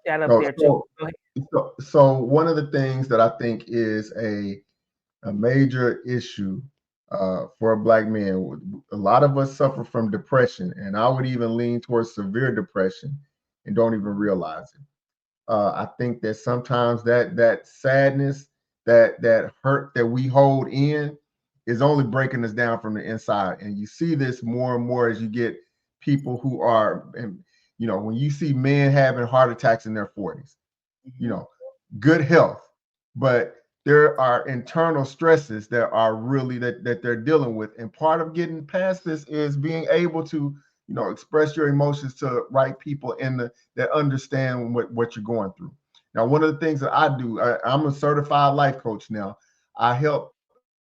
that up So, there too. so, Go ahead. so one of the things that I think is a major issue for a black man, a lot of us suffer from depression, and I would even lean towards severe depression and don't even realize it. I think that sometimes that sadness, that hurt that we hold in, is only breaking us down from the inside. And you see this more and more as you get people who are, and when you see men having heart attacks in their 40s, you Mhm. know, good health, but there are internal stresses that are really that they're dealing with. And part of getting past this is being able to, express your emotions to right people that understand what you're going through. Now, one of the things that I do, I'm a certified life coach now. I help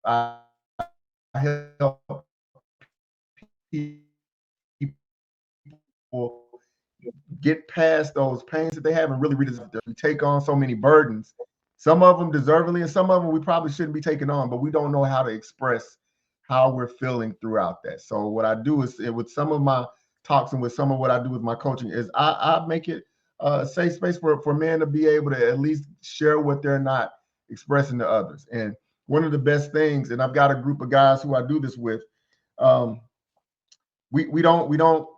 people get past those pains that they have and really redesign their life. We take on so many burdens, some of them deservedly, and some of them we probably shouldn't be taking on, but we don't know how to express how we're feeling throughout that. So what I do is with some of my talks and with some of what I do with my coaching is I make it a safe space for men to be able to at least share what they're not expressing to others. And one of the best things, and I've got a group of guys who I do this with. Um, we don't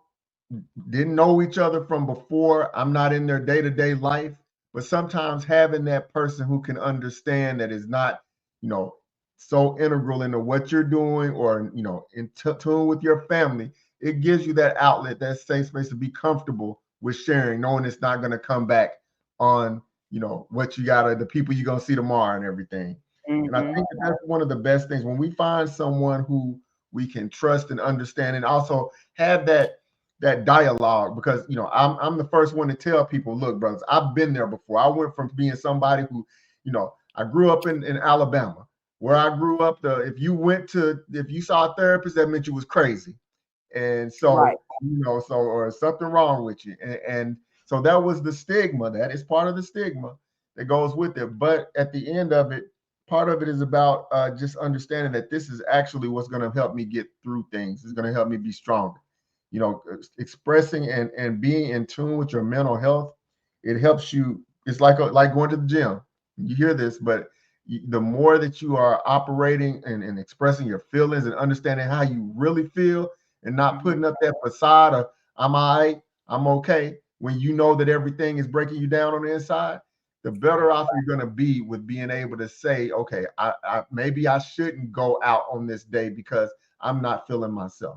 didn't know each other from before. I'm not in their day-to-day life, but sometimes having that person who can understand that is not, you know, so integral into what you're doing or, in tune with your family, it gives you that outlet, that safe space to be comfortable with sharing, knowing it's not going to come back on, what you got to, the people you're going to see tomorrow and everything. And I Mhm. think that that's one of the best things when we find someone who we can trust and understand and also have that dialogue, because I'm the first one to tell people, look, brothers, I've been there before. I went from being somebody who, I grew up in Alabama, where I grew up. If you saw a therapist, that meant you was crazy, and Right. or something wrong with you, and so that was the stigma. That is part of the stigma that goes with it. But at the end of it, part of it is about just understanding that this is actually what's going to help me get through things. It's going to help me be stronger. Expressing and being in tune with your mental health, it helps you. It's like going to the gym. You hear this, but the more that you are operating and expressing your feelings and understanding how you really feel and not Mhm. putting up that facade of I'm all right, I'm okay, when you know that everything is breaking you down on the inside, the better Right. off you're going to be with being able to say, okay, I maybe I shouldn't go out on this day because I'm not feeling myself.